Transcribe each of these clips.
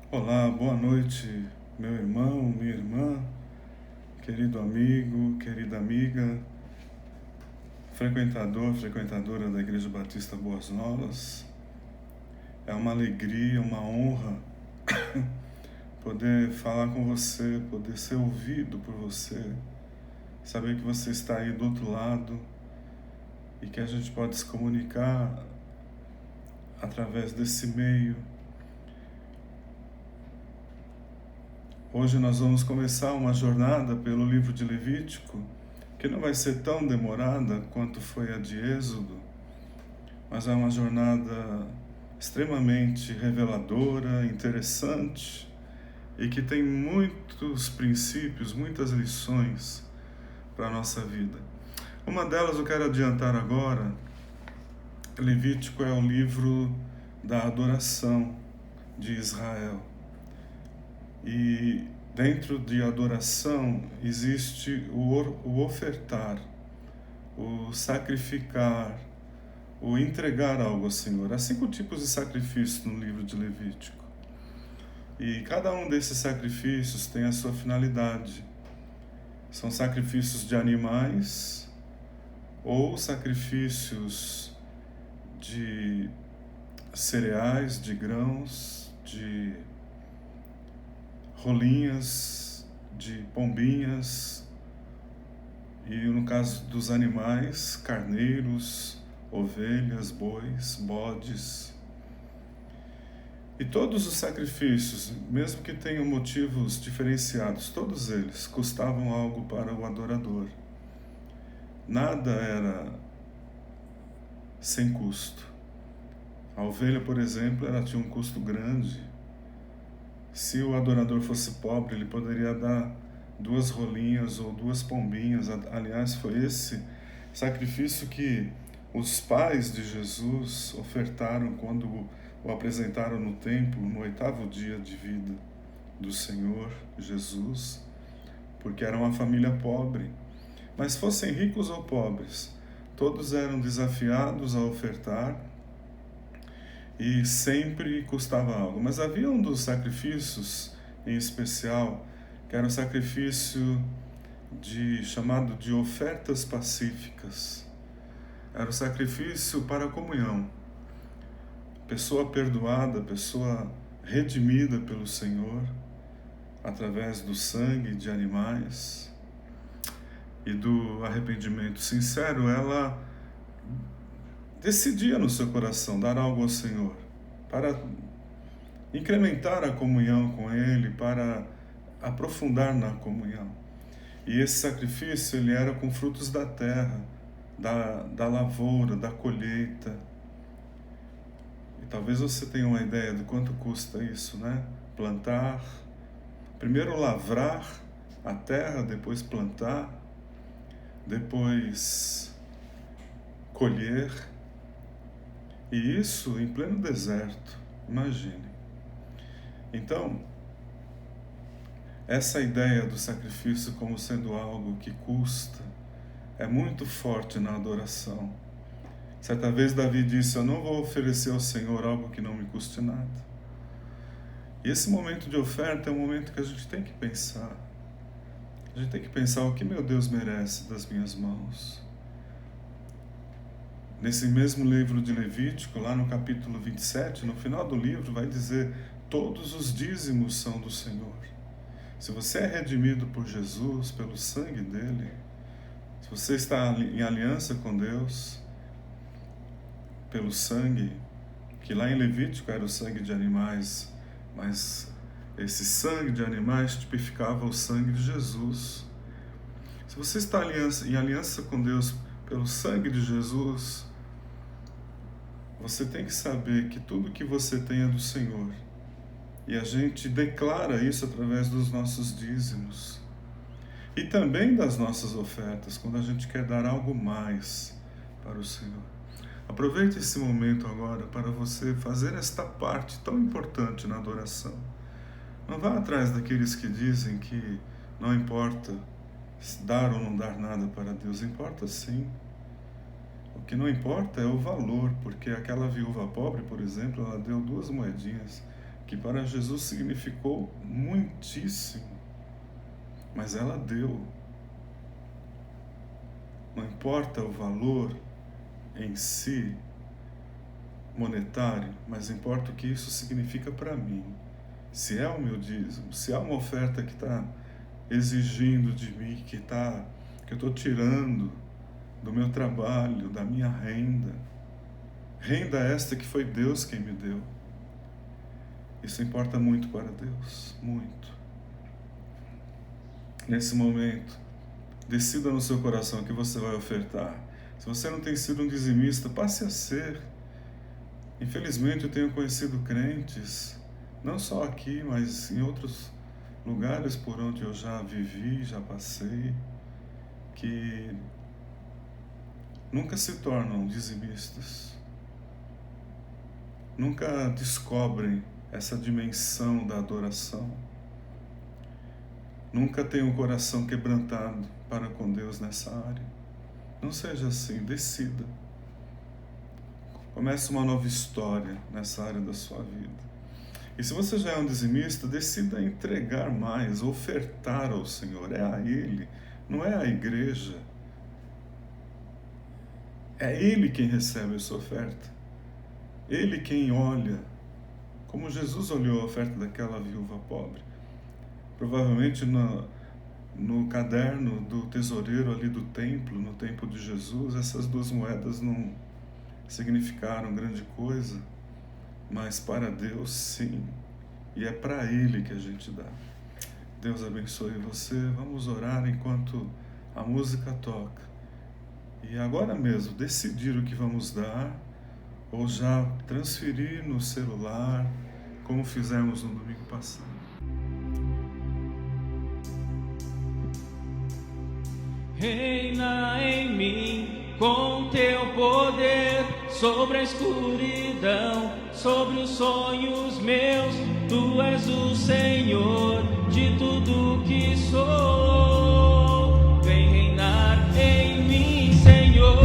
Olá, boa noite, meu irmão, minha irmã, querido amigo, querida amiga, frequentadora da Igreja Batista Boas Novas. É uma alegria, uma honra poder falar com você, poder ser ouvido por você, saber que você está aí do outro lado e que a gente pode se comunicar através desse meio. Hoje nós vamos começar uma jornada pelo livro de Levítico, que não vai ser tão demorada quanto foi a de Êxodo, mas é uma jornada extremamente reveladora, interessante e que tem muitos princípios, muitas lições para a nossa vida. Uma delas eu quero adiantar agora. Levítico é o livro da adoração de Israel. E dentro de adoração existe o ofertar, o sacrificar, o entregar algo ao Senhor. Há 5 tipos de sacrifícios no livro de Levítico. E cada um desses sacrifícios tem a sua finalidade. São sacrifícios de animais ou sacrifícios de cereais, de grãos, de rolinhas, de pombinhas, e no caso dos animais, carneiros, ovelhas, bois, bodes. E todos os sacrifícios, mesmo que tenham motivos diferenciados, todos eles custavam algo para o adorador. Nada era sem custo. A ovelha, por exemplo, ela tinha um custo grande. Se o adorador fosse pobre, ele poderia dar 2 rolinhas ou 2 pombinhas. Aliás, foi esse sacrifício que os pais de Jesus ofertaram quando o apresentaram no templo no 8º dia de vida do Senhor Jesus, porque era uma família pobre. Mas fossem ricos ou pobres, todos eram desafiados a ofertar e sempre custava algo. Mas havia um dos sacrifícios em especial, que era o sacrifício chamado de ofertas pacíficas. Era o sacrifício para a comunhão. Pessoa perdoada, pessoa redimida pelo Senhor, através do sangue de animais e do arrependimento sincero, ela decidia no seu coração dar algo ao Senhor, para incrementar a comunhão com Ele, para aprofundar na comunhão. E esse sacrifício, ele era com frutos da terra, da lavoura, da colheita. E talvez você tenha uma ideia de quanto custa isso, né? Plantar, primeiro lavrar a terra, depois plantar, depois colher. E isso em pleno deserto, imagine. Então, essa ideia do sacrifício como sendo algo que custa é muito forte na adoração. Certa vez Davi disse: eu não vou oferecer ao Senhor algo que não me custe nada. E esse momento de oferta é um momento que a gente tem que pensar. A gente tem que pensar o que meu Deus merece das minhas mãos. Nesse mesmo livro de Levítico, lá no capítulo 27, no final do livro, vai dizer: todos os dízimos são do Senhor. Se você é redimido por Jesus, pelo sangue dele, se você está em aliança com Deus, pelo sangue, que lá em Levítico era o sangue de animais, mas esse sangue de animais tipificava o sangue de Jesus. Se você está em aliança com Deus pelo sangue de Jesus, você tem que saber que tudo que você tem é do Senhor. E a gente declara isso através dos nossos dízimos. E também das nossas ofertas, quando a gente quer dar algo mais para o Senhor. Aproveite esse momento agora para você fazer esta parte tão importante na adoração. Não vá atrás daqueles que dizem que não importa dar ou não dar nada para Deus. Importa sim. O que não importa é o valor, porque aquela viúva pobre, por exemplo, ela deu 2 moedinhas que para Jesus significou muitíssimo, mas ela deu. Não importa o valor em si, monetário, mas importa o que isso significa para mim. Se é o meu dízimo, se é uma oferta que está exigindo de mim, que eu estou tirando do meu trabalho, da minha renda esta que foi Deus quem me deu. Isso importa muito para Deus, muito. Nesse momento, decida no seu coração o que você vai ofertar. Se você não tem sido um dizimista, passe a ser. Infelizmente, eu tenho conhecido crentes, não só aqui, mas em outros lugares por onde eu já vivi, já passei, que nunca se tornam dizimistas, nunca descobrem essa dimensão da adoração, nunca têm um coração quebrantado para com Deus nessa área. Não seja assim, decida. Comece uma nova história nessa área da sua vida. E se você já é um dizimista, decida entregar mais, ofertar ao Senhor. É a Ele, não é a igreja. É Ele quem recebe a sua oferta. Ele quem olha, como Jesus olhou a oferta daquela viúva pobre. Provavelmente no caderno do tesoureiro ali do templo, no templo de Jesus, essas 2 moedas não significaram grande coisa, mas para Deus sim, e é para Ele que a gente dá. Deus abençoe você. Vamos orar enquanto a música toca, e agora mesmo decidir o que vamos dar, ou já transferir no celular, como fizemos no domingo passado. Reina em mim com teu poder, sobre a escuridão, sobre os sonhos meus. Tu és o Senhor de tudo que sou. Vem reinar em mim, Senhor.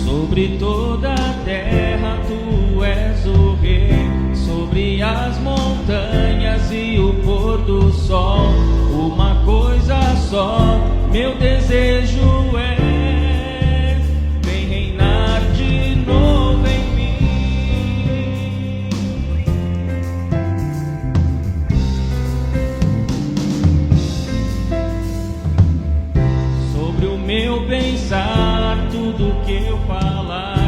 Sobre toda a terra tu és o rei, sobre as montanhas e o pôr do sol. Uma coisa só, meu desejo é: vem reinar de novo em mim. Sobre o meu pensar, tudo que eu falar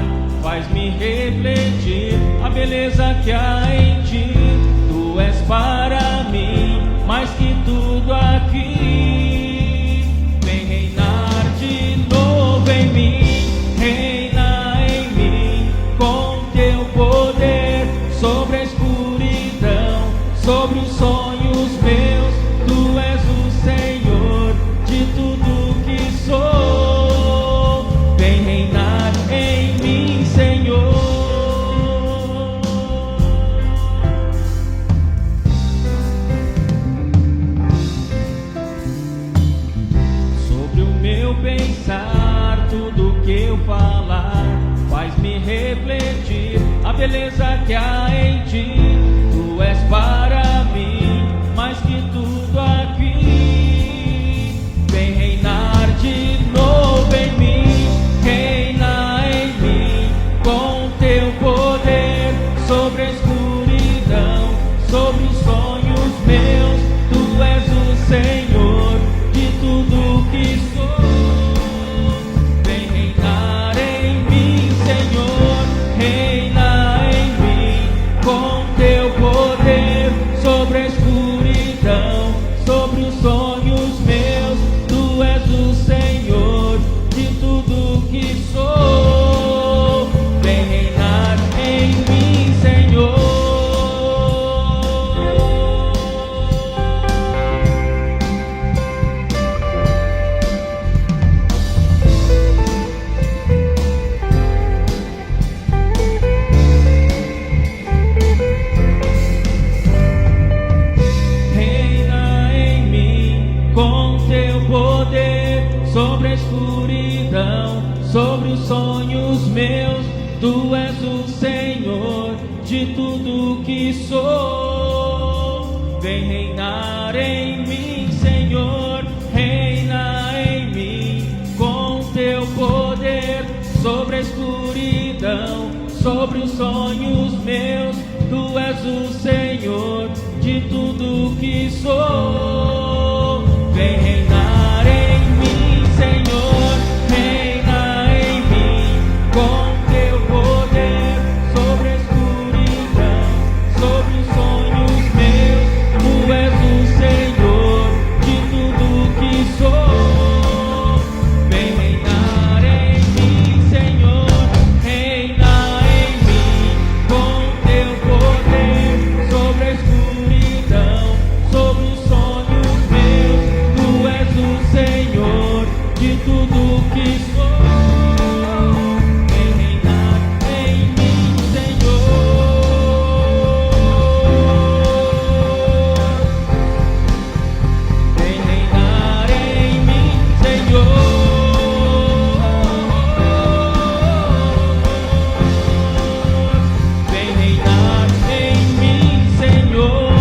faz-me refletir a beleza que há em ti. Tu és para mim mais que tudo aqui. Vem reinar de novo em mim, reina em mim com teu poder, sobre a escuridão, sobre os sonhos meus. Tu és o Senhor de tudo que sou. Vem reinar em mim, Senhor. Sobre o meu pensar, tudo que eu falar faz-me refletir a beleza que há em ti. Tu és para mim mais que tudo aqui. Vem reinar de novo em mim, reina em mim com teu poder, sobre a escuridão, sobre os sonhos meus. Tu és o Senhor de tudo que sou. Vem reinar em mim, Senhor, reina em mim com teu poder sobre a escuridão, sobre os sonhos meus. Tu és o Senhor de tudo que sou. Vem reinar em mim, Senhor, reina em mim com teu poder sobre a escuridão, sobre os sonhos meus. Tu és o Senhor de tudo que sou. Vem reinar em mim, Senhor, reina em mim com teu poder sobre a escuridão, sobre os sonhos meus. Tu és o Senhor de tudo que sou. Vem reinar em mim, Senhor, reina em mim com teu poder sobre a escuridão, sobre os sonhos meus. Tu és o Senhor de tudo que sou. Vem reinar em mim, Senhor. Vem reinar em mim, Senhor. Vem reinar em mim, Senhor.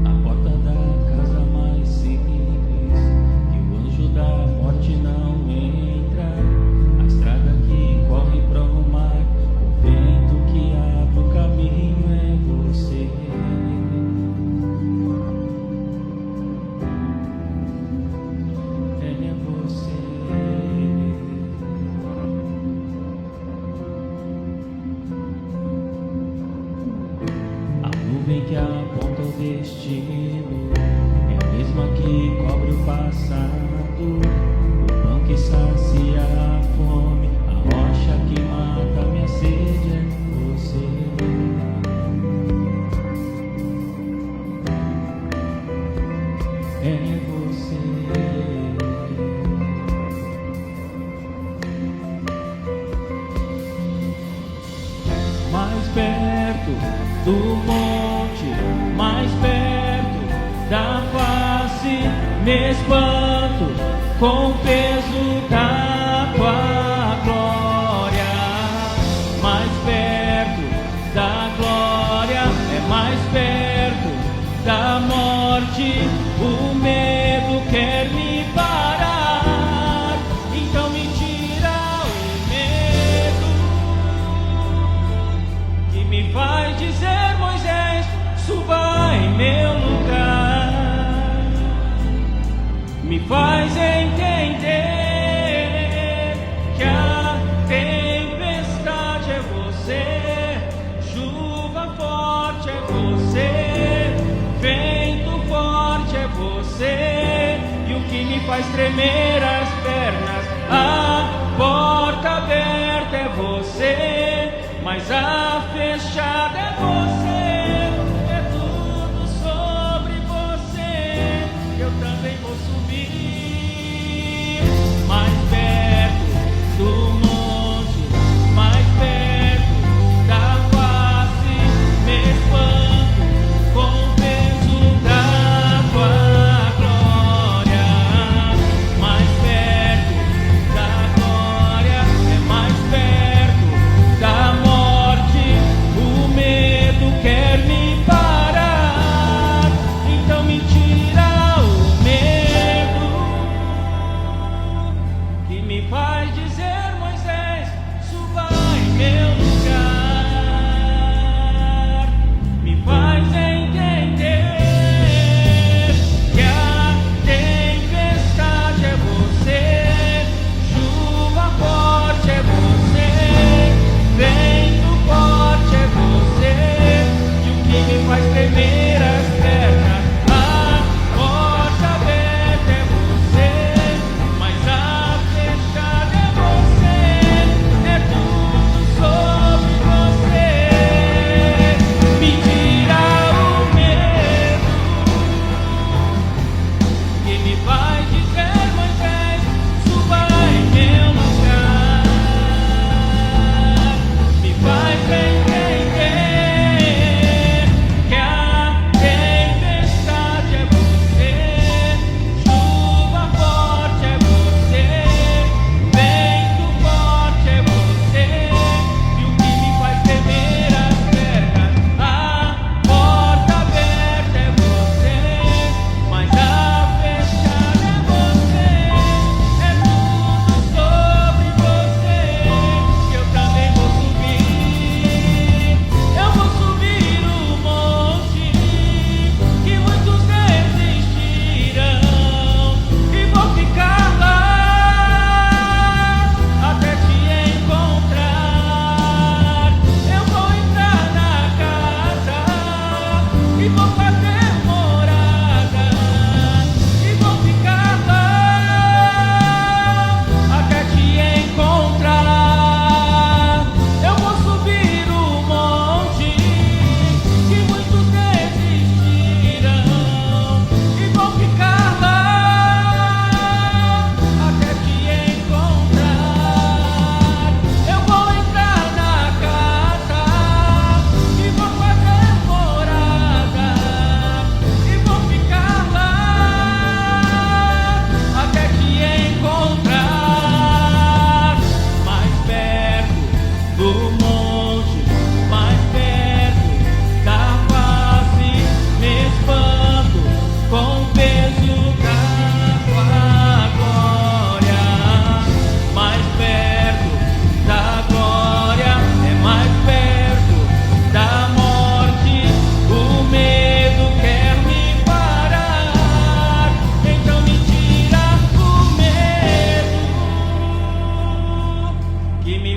A porta da casa mais simples, que o anjo da morte não entra. A estrada que corre para o mar, o vento que abre o caminho é você. É você. A nuvem que aponta o destino é a mesma que cobre o passado. O pão que sacia a fome, a rocha que mata minha sede é você. É você. Mais perto do monte, mais perto da face, me espanto com o peso da tua glória. Mais perto da glória, é mais perto da morte. O medo quer me parar, então me tira o medo que me faz dizer: Moisés, suba em meu lugar. Me faz entender que a tempestade é você, chuva forte é você, vento forte é você, e o que me faz tremer as pernas, a porta aberta é você, mas a fechada é você. É tudo sobre você. Eu também vou subir mais perto do monte, mais perto da face. Me espanto com o peso da tua glória. Mais perto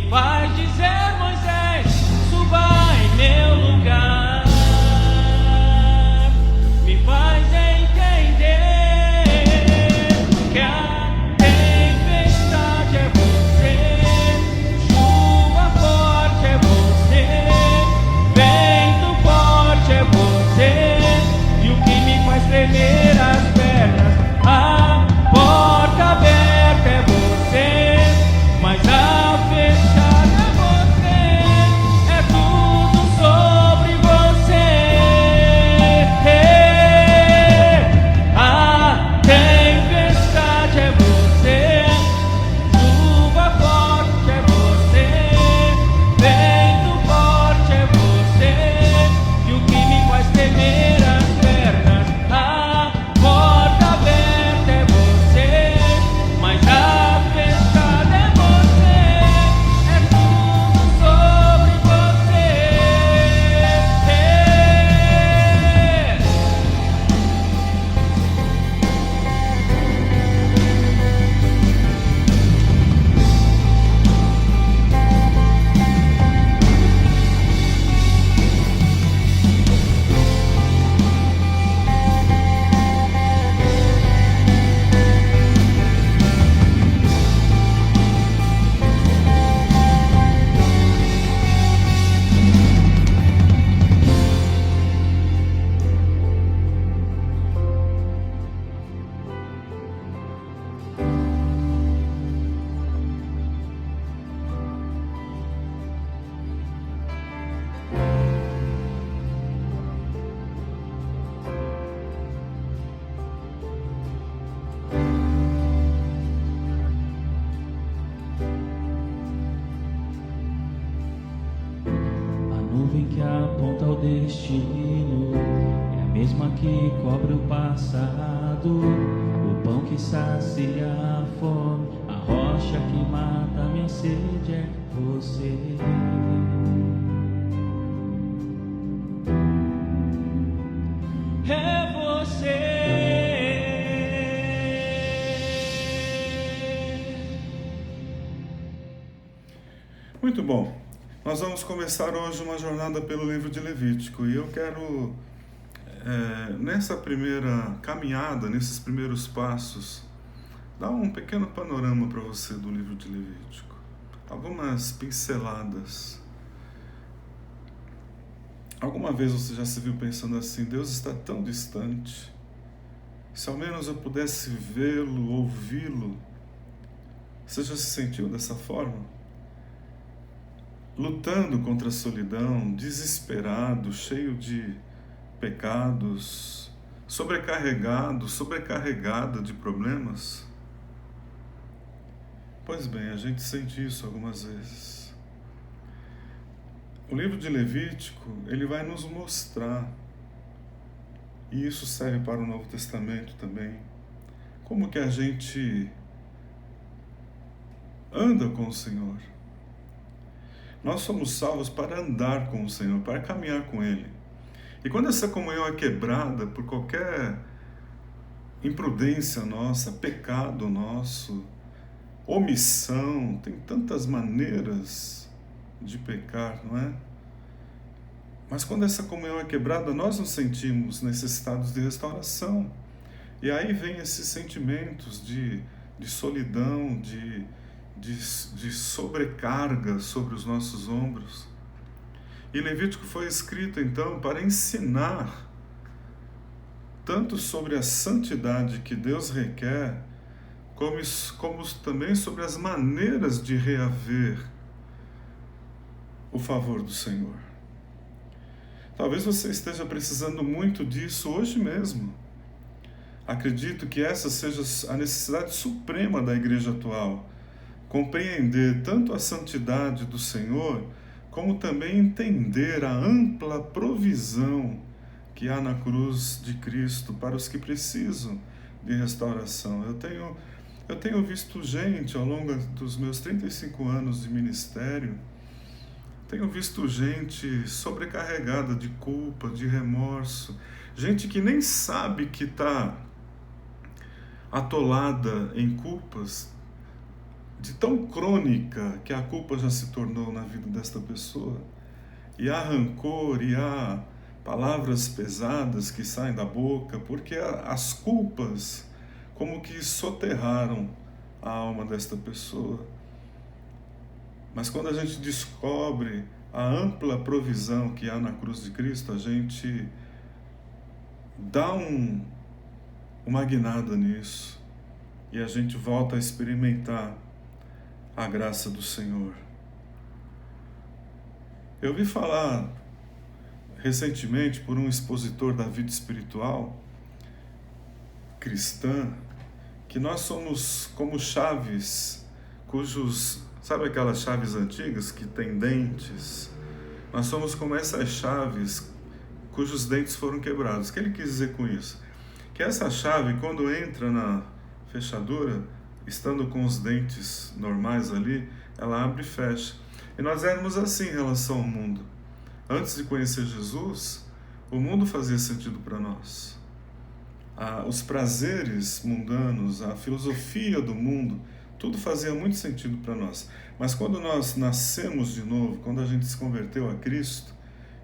me faz dizer: Moisés, suba em meu lugar. Me faz entender que a tempestade é você, chuva forte é você, vento forte é você, e o que me faz tremer as pernas, a porta aberta é você, mas a fechada é você, é tudo sobre você. A tempestade é você, chuva forte é você, vento forte é você, e o que me faz tremer as pernas, a porta aberta é você, mas a fechada é você, é tudo sobre você. A nuvem que aponta ao destino é a mesma que cobre o passado. O pão que sacia a fome, a rocha que mata a minha sede é você. É você. Muito bom. Nós vamos começar hoje uma jornada pelo livro de Levítico, e eu quero, nessa primeira caminhada, nesses primeiros passos, dar um pequeno panorama para você do livro de Levítico. Algumas pinceladas. Alguma vez você já se viu pensando assim: Deus está tão distante, se ao menos eu pudesse vê-lo, ouvi-lo? Você já se sentiu dessa forma? Lutando contra a solidão, desesperado, cheio de pecados, sobrecarregada de problemas? Pois bem, a gente sente isso algumas vezes. O livro de Levítico, ele vai nos mostrar, e isso serve para o Novo Testamento também, como que a gente anda com o Senhor. Nós somos salvos para andar com o Senhor, para caminhar com Ele. E quando essa comunhão é quebrada por qualquer imprudência nossa, pecado nosso, omissão, tem tantas maneiras de pecar, não é? Mas quando essa comunhão é quebrada, nós nos sentimos necessitados de restauração. E aí vem esses sentimentos de solidão, de sobrecarga sobre os nossos ombros. E Levítico foi escrito então para ensinar tanto sobre a santidade que Deus requer, como também sobre as maneiras de reaver o favor do Senhor. Talvez você esteja precisando muito disso hoje mesmo. Acredito que essa seja a necessidade suprema da igreja atual: compreender tanto a santidade do Senhor, como também entender a ampla provisão que há na cruz de Cristo para os que precisam de restauração. Eu tenho visto gente, ao longo dos meus 35 anos de ministério, tenho visto gente sobrecarregada de culpa, de remorso, gente que nem sabe que está atolada em culpas, de tão crônica que a culpa já se tornou na vida desta pessoa, e há rancor, e há palavras pesadas que saem da boca, porque as culpas como que soterraram a alma desta pessoa. Mas quando a gente descobre a ampla provisão que há na cruz de Cristo, a gente dá uma guinada nisso e a gente volta a experimentar a graça do Senhor. Eu ouvi falar recentemente por um expositor da vida espiritual cristã que nós somos como chaves cujos, sabe aquelas chaves antigas que têm dentes? Nós somos como essas chaves cujos dentes foram quebrados. O que ele quis dizer com isso? Que essa chave, quando entra na fechadura, estando com os dentes normais ali, ela abre e fecha. E nós éramos assim em relação ao mundo. Antes de conhecer Jesus, o mundo fazia sentido para nós. Os prazeres mundanos, a filosofia do mundo, tudo fazia muito sentido para nós. Mas quando nós nascemos de novo, quando a gente se converteu a Cristo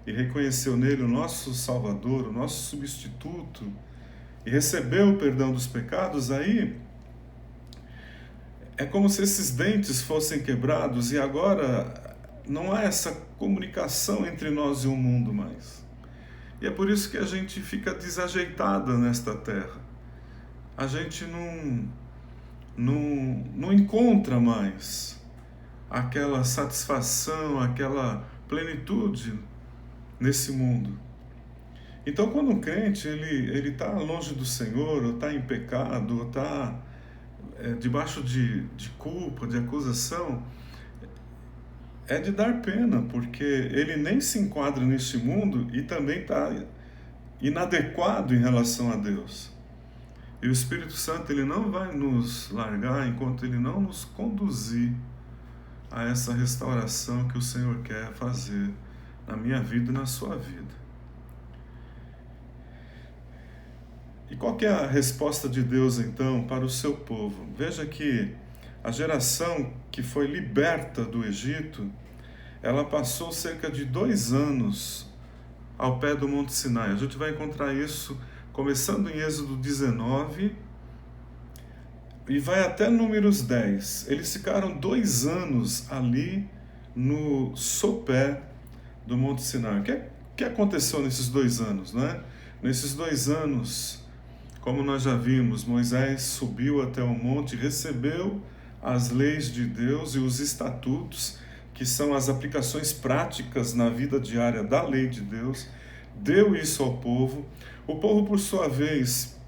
e reconheceu nele o nosso Salvador, o nosso substituto, e recebeu o perdão dos pecados, aí é como se esses dentes fossem quebrados e agora não há essa comunicação entre nós e o mundo mais. E é por isso que a gente fica desajeitada nesta terra. A gente não encontra mais aquela satisfação, aquela plenitude nesse mundo. Então, quando um crente ele está longe do Senhor, ou está em pecado, ou está debaixo de culpa, de acusação, é de dar pena, porque ele nem se enquadra neste mundo e também está inadequado em relação a Deus. E o Espírito Santo ele não vai nos largar enquanto ele não nos conduzir a essa restauração que o Senhor quer fazer na minha vida e na sua vida. E qual que é a resposta de Deus, então, para o seu povo? Veja que a geração que foi liberta do Egito, ela passou cerca de 2 anos ao pé do Monte Sinai. A gente vai encontrar isso começando em Êxodo 19 e vai até Números 10. Eles ficaram 2 anos ali no sopé do Monte Sinai. O que aconteceu nesses 2 anos, né? Nesses 2 anos, como nós já vimos, Moisés subiu até o monte, recebeu as leis de Deus e os estatutos, que são as aplicações práticas na vida diária da lei de Deus, deu isso ao povo. O povo, por sua vez,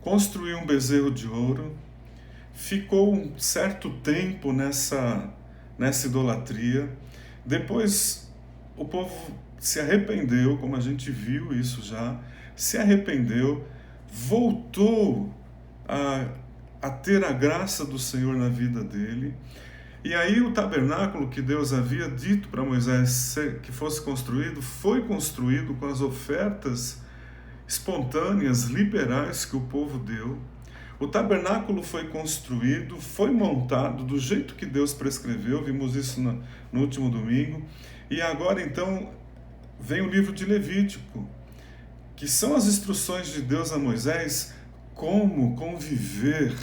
construiu um bezerro de ouro, ficou um certo tempo nessa idolatria. Depois, o povo se arrependeu, como a gente viu isso já, se arrependeu, voltou a ter a graça do Senhor na vida dele. E aí o tabernáculo que Deus havia dito para Moisés que fosse construído, foi construído com as ofertas espontâneas, liberais que o povo deu. O tabernáculo foi construído, foi montado do jeito que Deus prescreveu, vimos isso no último domingo. E agora então vem o livro de Levítico, que são as instruções de Deus a Moisés, como conviver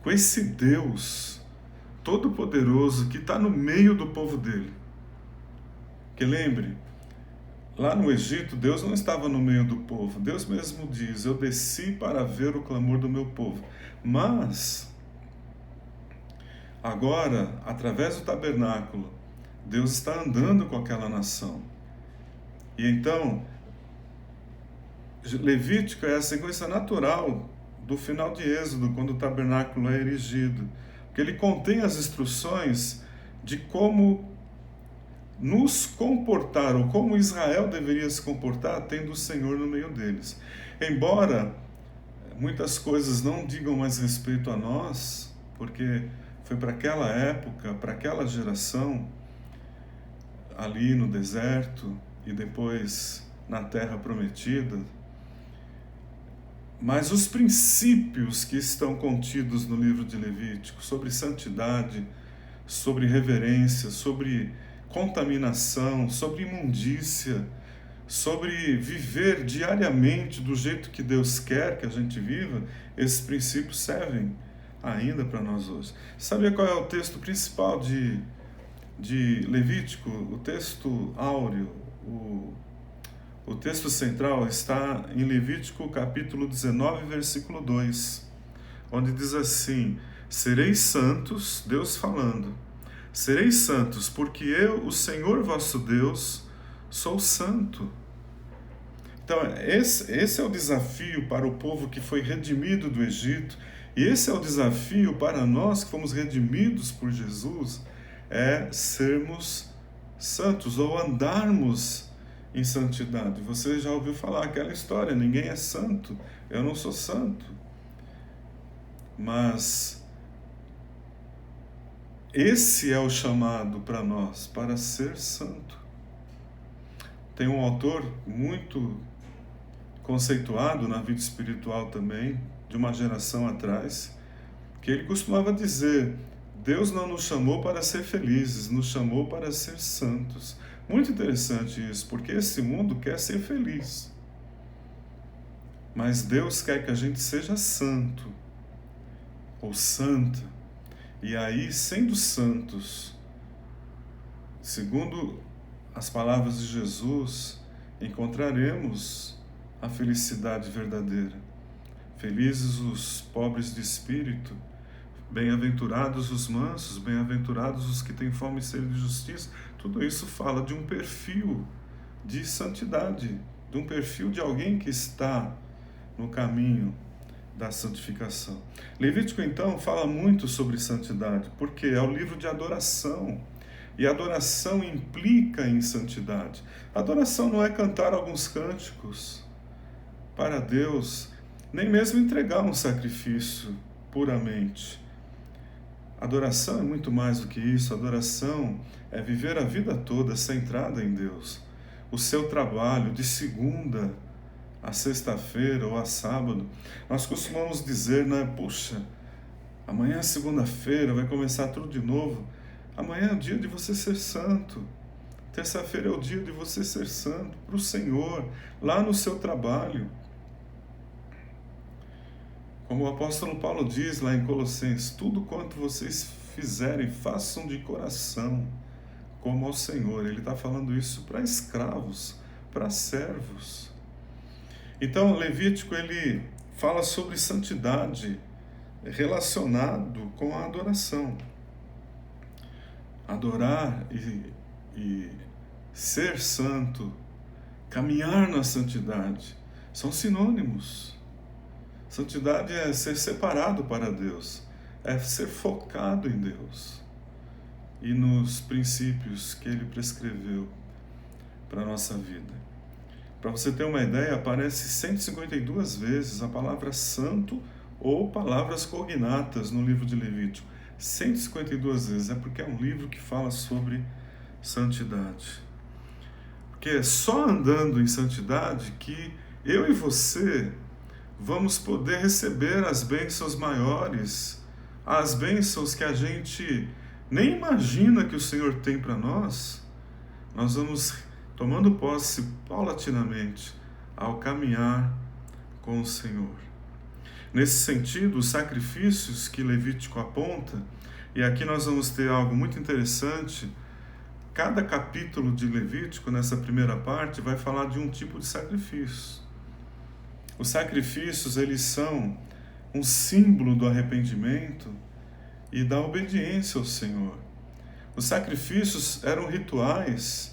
com esse Deus Todo-Poderoso que está no meio do povo dele. Que lembre, lá no Egito, Deus não estava no meio do povo. Deus mesmo diz, eu desci para ver o clamor do meu povo. Mas, agora, através do tabernáculo, Deus está andando com aquela nação. E então, Levítico é a sequência natural do final de Êxodo, quando o tabernáculo é erigido, porque ele contém as instruções de como nos comportar, ou como Israel deveria se comportar, tendo o Senhor no meio deles. Embora muitas coisas não digam mais respeito a nós, porque foi para aquela época, para aquela geração, ali no deserto e depois na terra prometida, Mas os princípios que estão contidos no livro de Levítico sobre santidade, sobre reverência, sobre contaminação, sobre imundícia, sobre viver diariamente do jeito que Deus quer que a gente viva, esses princípios servem ainda para nós hoje. Sabe qual é o texto principal de Levítico? O texto áureo, o texto central está em Levítico capítulo 19, versículo 2, onde diz assim: sereis santos, Deus falando, sereis santos, porque eu, o Senhor vosso Deus, sou santo. Então, esse é o desafio para o povo que foi redimido do Egito, e esse é o desafio para nós que fomos redimidos por Jesus, é sermos santos, ou andarmos em santidade. Você já ouviu falar aquela história, ninguém é santo, eu não sou santo. Mas esse é o chamado para nós, para ser santo. Tem um autor muito conceituado na vida espiritual também, de uma geração atrás, que ele costumava dizer: Deus não nos chamou para ser felizes, nos chamou para ser santos. Muito interessante isso, porque esse mundo quer ser feliz. Mas Deus quer que a gente seja santo, ou santa. E aí, sendo santos, segundo as palavras de Jesus, encontraremos a felicidade verdadeira. Felizes os pobres de espírito, bem-aventurados os mansos, bem-aventurados os que têm fome e sede de justiça. Tudo isso fala de um perfil de santidade, de um perfil de alguém que está no caminho da santificação. Levítico, então, fala muito sobre santidade, porque é o livro de adoração. E adoração implica em santidade. Adoração não é cantar alguns cânticos para Deus, nem mesmo entregar um sacrifício puramente. Adoração é muito mais do que isso. Adoração é viver a vida toda centrada em Deus. O seu trabalho de segunda a sexta-feira ou a sábado, nós costumamos dizer, né? Puxa, amanhã é segunda-feira, vai começar tudo de novo. Amanhã é o dia de você ser santo. Terça-feira é o dia de você ser santo para o Senhor, lá no seu trabalho. Como o apóstolo Paulo diz lá em Colossenses: tudo quanto vocês fizerem, façam de coração, como ao Senhor. Ele está falando isso para escravos, para servos. Então, Levítico, ele fala sobre santidade relacionado com a adoração. Adorar e ser santo, caminhar na santidade, são sinônimos. Santidade é ser separado para Deus, é ser focado em Deus e nos princípios que Ele prescreveu para a nossa vida. Para você ter uma ideia, aparece 152 vezes a palavra santo ou palavras cognatas no livro de Levítico. 152 vezes, é porque é um livro que fala sobre santidade. Porque é só andando em santidade que eu e você vamos poder receber as bênçãos maiores, as bênçãos que a gente nem imagina que o Senhor tem para nós. Nós vamos tomando posse paulatinamente ao caminhar com o Senhor. Nesse sentido, os sacrifícios que Levítico aponta, e aqui nós vamos ter algo muito interessante, cada capítulo de Levítico, nessa primeira parte, vai falar de um tipo de sacrifício. Os sacrifícios, eles são um símbolo do arrependimento e da obediência ao Senhor. Os sacrifícios eram rituais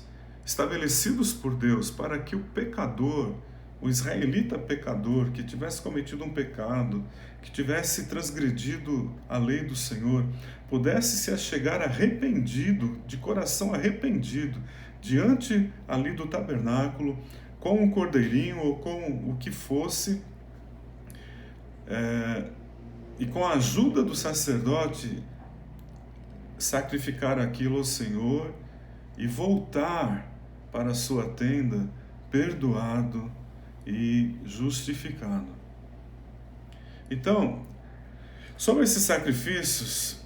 estabelecidos por Deus para que o pecador, o israelita pecador, que tivesse cometido um pecado, que tivesse transgredido a lei do Senhor, pudesse se achegar arrependido, de coração arrependido, diante ali do tabernáculo, com um cordeirinho ou com o que fosse, e com a ajuda do sacerdote, sacrificar aquilo ao Senhor e voltar para a sua tenda perdoado e justificado. Então, sobre esses sacrifícios,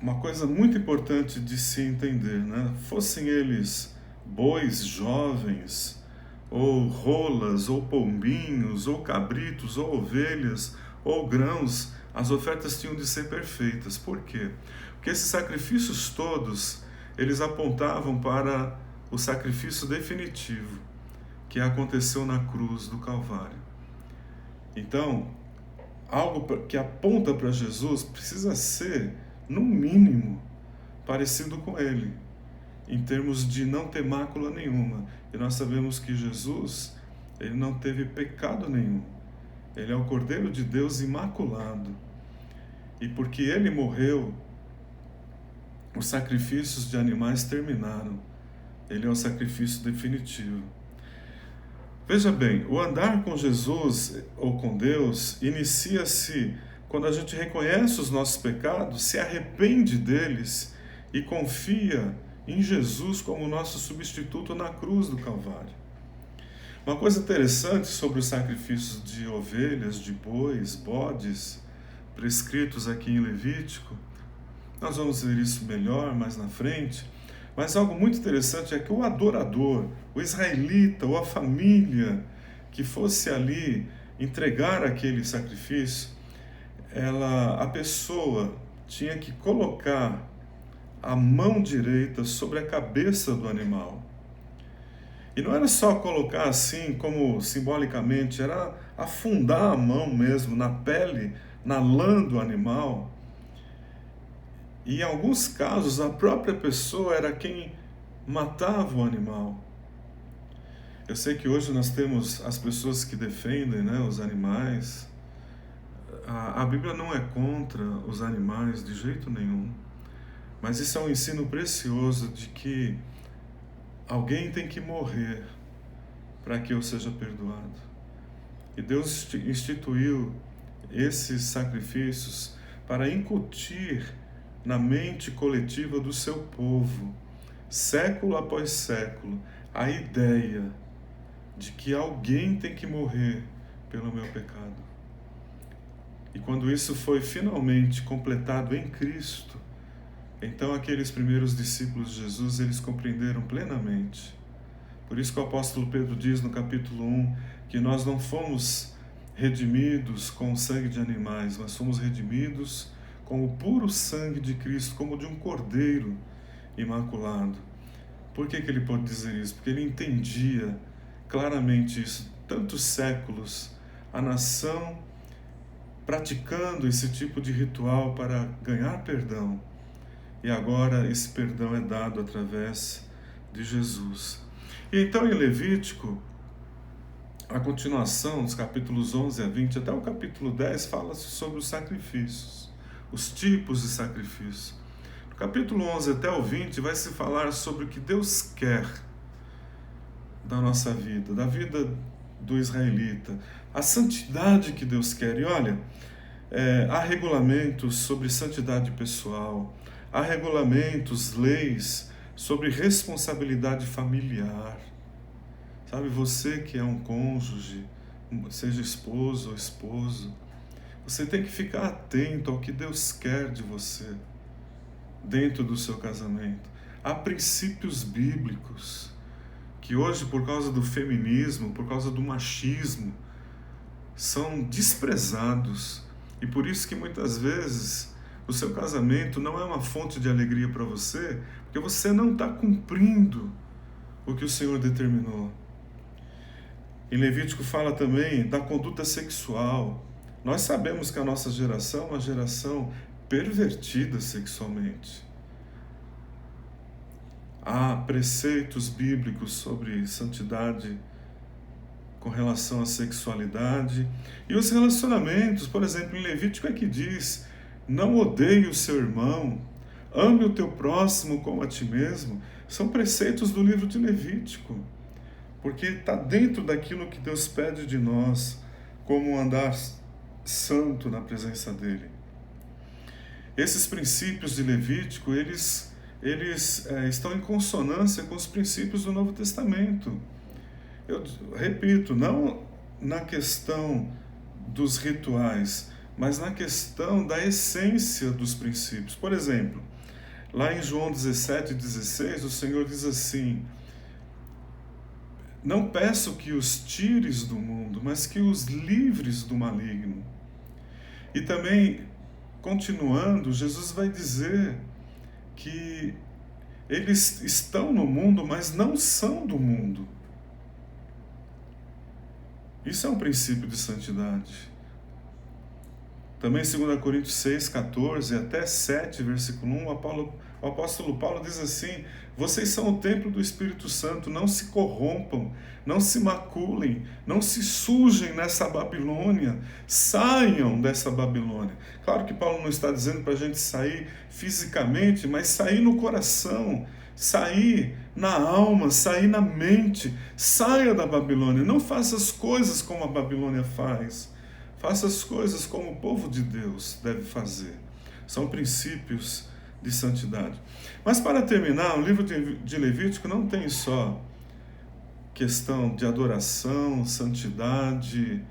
uma coisa muito importante de se entender, né? Fossem eles bois jovens, ou rolas, ou pombinhos, ou cabritos, ou ovelhas, ou grãos, as ofertas tinham de ser perfeitas. Por quê? Porque esses sacrifícios todos, eles apontavam para o sacrifício definitivo, que aconteceu na cruz do Calvário. Então, algo que aponta para Jesus precisa ser, no mínimo, parecido com ele, em termos de não ter mácula nenhuma. E nós sabemos que Jesus, ele não teve pecado nenhum. Ele é o Cordeiro de Deus imaculado. E porque ele morreu, os sacrifícios de animais terminaram. Ele é o sacrifício definitivo. Veja bem, o andar com Jesus ou com Deus inicia-se quando a gente reconhece os nossos pecados, se arrepende deles e confia em Jesus como nosso substituto na cruz do Calvário. Uma coisa interessante sobre os sacrifícios de ovelhas, de bois, bodes, prescritos aqui em Levítico, nós vamos ver isso melhor mais na frente, mas algo muito interessante é que o adorador, o israelita ou a família que fosse ali entregar aquele sacrifício, a pessoa tinha que colocar a mão direita sobre a cabeça do animal. E não era só colocar assim, como simbolicamente, era afundar a mão mesmo na pele, na lã do animal. E em alguns casos, a própria pessoa era quem matava o animal. Eu sei que hoje nós temos as pessoas que defendem, né, os animais. A Bíblia não é contra os animais de jeito nenhum. Mas isso é um ensino precioso de que alguém tem que morrer para que eu seja perdoado. E Deus instituiu esses sacrifícios para incutir na mente coletiva do seu povo, século após século, a ideia de que alguém tem que morrer pelo meu pecado. E quando isso foi finalmente completado em Cristo, então aqueles primeiros discípulos de Jesus, eles compreenderam plenamente. Por isso que o apóstolo Pedro diz no capítulo 1 que nós não fomos redimidos com o sangue de animais, mas fomos redimidos com o puro sangue de Cristo, como de um cordeiro imaculado. Por que ele pode dizer isso? Porque ele entendia claramente isso. Tantos séculos, a nação praticando esse tipo de ritual para ganhar perdão. E agora esse perdão é dado através de Jesus. E então em Levítico, a continuação dos capítulos 11 a 20, até o capítulo 10, fala-se sobre os sacrifícios, os tipos de sacrifício. No capítulo 11 até o 20 vai se falar sobre o que Deus quer da nossa vida, da vida do israelita, a santidade que Deus quer. E olha, há regulamentos sobre santidade pessoal, há regulamentos, leis sobre responsabilidade familiar. Sabe, você que é um cônjuge, seja esposo ou esposo, você tem que ficar atento ao que Deus quer de você dentro do seu casamento. Há princípios bíblicos que hoje, por causa do feminismo, por causa do machismo, são desprezados. E por isso que muitas vezes o seu casamento não é uma fonte de alegria para você, porque você não está cumprindo o que o Senhor determinou. Em Levítico fala também da conduta sexual. Nós sabemos que a nossa geração é uma geração pervertida sexualmente. Há preceitos bíblicos sobre santidade com relação à sexualidade. E os relacionamentos, por exemplo, em Levítico é que diz: não odeie o seu irmão, ame o teu próximo como a ti mesmo. São preceitos do livro de Levítico, porque está dentro daquilo que Deus pede de nós, como andar santo na presença dele. Esses princípios de Levítico, eles estão em consonância com os princípios do Novo Testamento. Eu repito, não na questão dos rituais, mas na questão da essência dos princípios. Por exemplo, lá em João 17:16, o Senhor diz assim: não peço que os tires do mundo, mas que os livres do maligno. E também, continuando, Jesus vai dizer que eles estão no mundo, mas não são do mundo. Isso é um princípio de santidade. Também 2 Coríntios 6:14 até 7, versículo 1, o apóstolo Paulo diz assim: vocês são o templo do Espírito Santo, não se corrompam, não se maculem, não se sujem nessa Babilônia, saiam dessa Babilônia. Claro que Paulo não está dizendo para a gente sair fisicamente, mas sair no coração, sair na alma, sair na mente. Saia da Babilônia, não faça as coisas como a Babilônia faz. Faça as coisas como o povo de Deus deve fazer. São princípios de santidade. Mas para terminar, o livro de Levítico não tem só questão de adoração, santidade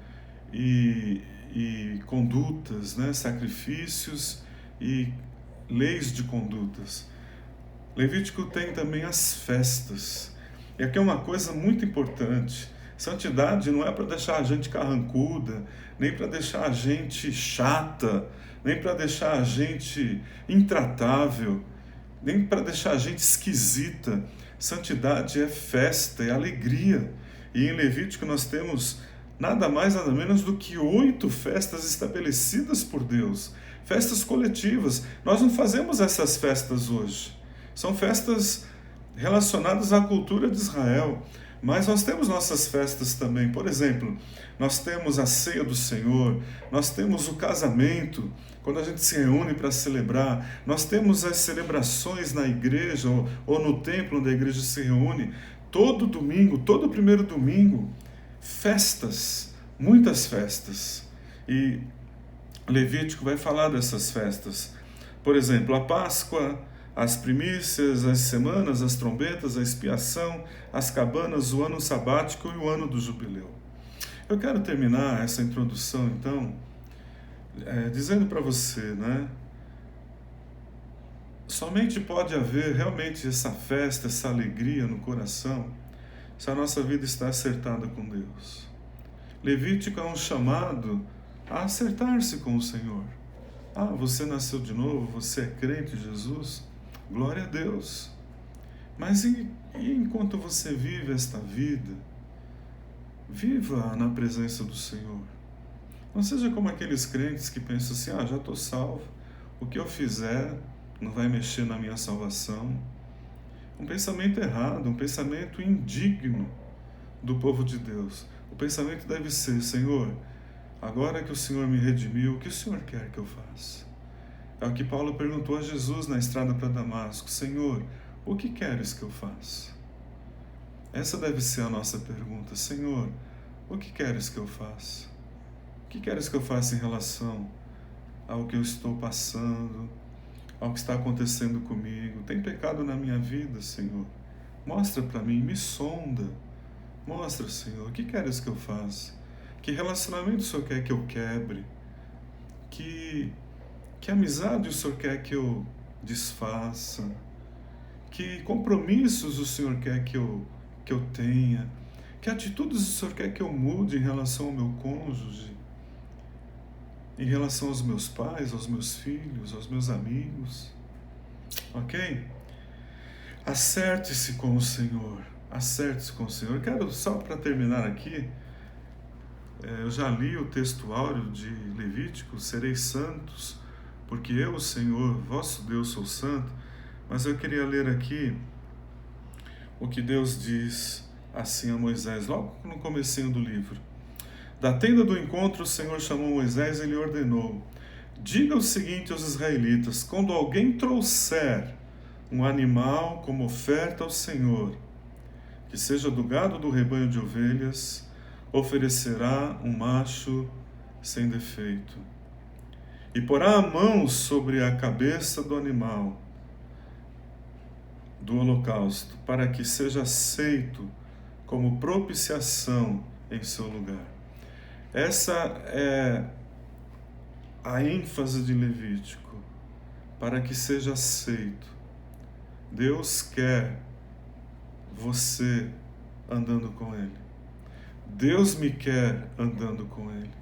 e condutas, né? Sacrifícios e leis de condutas. Levítico tem também as festas. E aqui é uma coisa muito importante. Santidade não é para deixar a gente carrancuda, nem para deixar a gente chata, nem para deixar a gente intratável, nem para deixar a gente esquisita. Santidade é festa, é alegria. E em Levítico nós temos nada mais, nada menos do que 8 festas estabelecidas por Deus. Festas coletivas. Nós não fazemos essas festas hoje. São festas relacionadas à cultura de Israel. Mas nós temos nossas festas também. Por exemplo, nós temos a ceia do Senhor, nós temos o casamento, quando a gente se reúne para celebrar, nós temos as celebrações na igreja ou no templo onde a igreja se reúne, todo domingo, todo primeiro domingo, festas, muitas festas. E Levítico vai falar dessas festas. Por exemplo, a Páscoa, as primícias, as semanas, as trombetas, a expiação, as cabanas, o ano sabático e o ano do jubileu. Eu quero terminar essa introdução, então, dizendo para você, né? Somente pode haver realmente essa festa, essa alegria no coração, se a nossa vida está acertada com Deus. Levítico é um chamado a acertar-se com o Senhor. Ah, você nasceu de novo, você é crente em Jesus? Glória a Deus. Mas e enquanto você vive esta vida, viva na presença do Senhor. Não seja como aqueles crentes que pensam assim: ah, já estou salvo, o que eu fizer não vai mexer na minha salvação. Um pensamento errado, um pensamento indigno do povo de Deus. O pensamento deve ser: Senhor, agora que o Senhor me redimiu, o que o Senhor quer que eu faça? É o que Paulo perguntou a Jesus na estrada para Damasco: Senhor, o que queres que eu faça? Essa deve ser a nossa pergunta: Senhor, o que queres que eu faça? O que queres que eu faça em relação ao que eu estou passando, ao que está acontecendo comigo? Tem pecado na minha vida, Senhor? Mostra para mim, me sonda. Mostra, Senhor, o que queres que eu faça? Que relacionamento o Senhor quer que eu quebre? Que amizade o Senhor quer que eu desfaça? Que compromissos o Senhor quer que eu tenha? Que atitudes o Senhor quer que eu mude em relação ao meu cônjuge? Em relação aos meus pais, aos meus filhos, aos meus amigos? Ok? Acerte-se com o Senhor. Acerte-se com o Senhor. Eu quero, só para terminar aqui, eu já li o texto áureo de Levítico: sereis santos, porque eu, o Senhor, vosso Deus, sou santo. Mas eu queria ler aqui o que Deus diz assim a Moisés, logo no comecinho do livro. Da tenda do encontro, o Senhor chamou Moisés e lhe ordenou: diga o seguinte aos israelitas: quando alguém trouxer um animal como oferta ao Senhor, que seja do gado do rebanho de ovelhas, oferecerá um macho sem defeito. E porá a mão sobre a cabeça do animal do holocausto, para que seja aceito como propiciação em seu lugar. Essa é a ênfase de Levítico, para que seja aceito. Deus quer você andando com Ele. Deus me quer andando com Ele.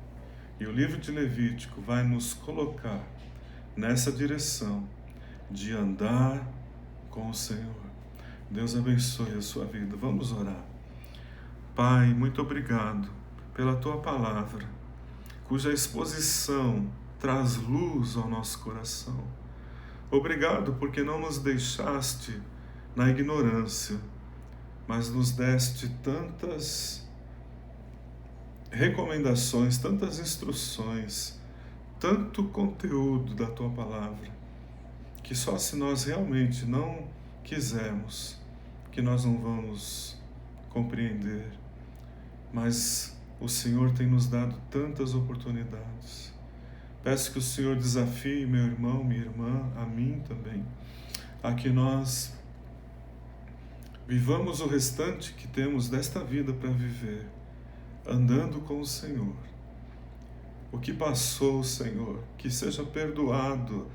E o livro de Levítico vai nos colocar nessa direção de andar com o Senhor. Deus abençoe a sua vida. Vamos orar. Pai, muito obrigado pela Tua palavra, cuja exposição traz luz ao nosso coração. Obrigado porque não nos deixaste na ignorância, mas nos deste tantas recomendações, tantas instruções, tanto conteúdo da Tua palavra, que só se nós realmente não quisermos, que nós não vamos compreender. Mas o Senhor tem nos dado tantas oportunidades. Peço que o Senhor desafie meu irmão, minha irmã, a mim também, a que nós vivamos o restante que temos desta vida para viver, andando com o Senhor. O que passou, Senhor, que seja perdoado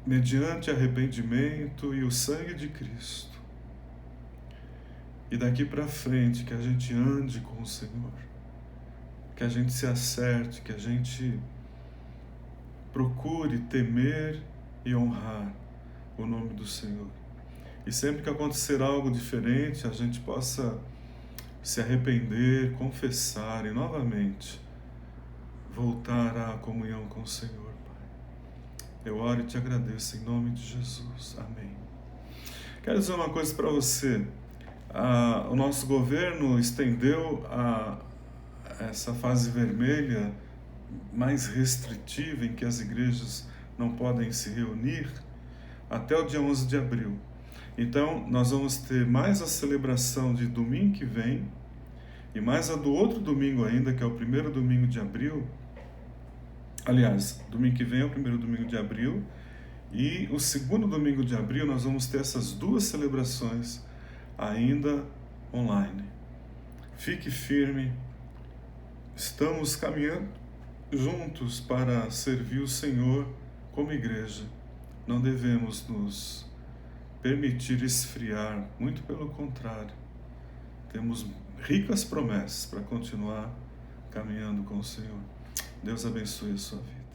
mediante arrependimento e o sangue de Cristo. E daqui para frente que a gente ande com o Senhor, que a gente se acerte, que a gente procure temer e honrar o nome do Senhor. E sempre que acontecer algo diferente, a gente possa se arrepender, confessar e novamente voltar à comunhão com o Senhor, Pai. Eu oro e te agradeço em nome de Jesus. Amém. Quero dizer uma coisa para você. O nosso governo estendeu essa fase vermelha mais restritiva, em que as igrejas não podem se reunir, até o dia 11 de abril. Então, nós vamos ter mais a celebração de domingo que vem, e mais a do outro domingo ainda, que é o primeiro domingo de abril. Aliás, domingo que vem é o primeiro domingo de abril, e o segundo domingo de abril nós vamos ter essas duas celebrações ainda online. Fique firme, estamos caminhando juntos para servir o Senhor como igreja. Não devemos nos permitir esfriar, muito pelo contrário. Temos ricas promessas para continuar caminhando com o Senhor. Deus abençoe a sua vida.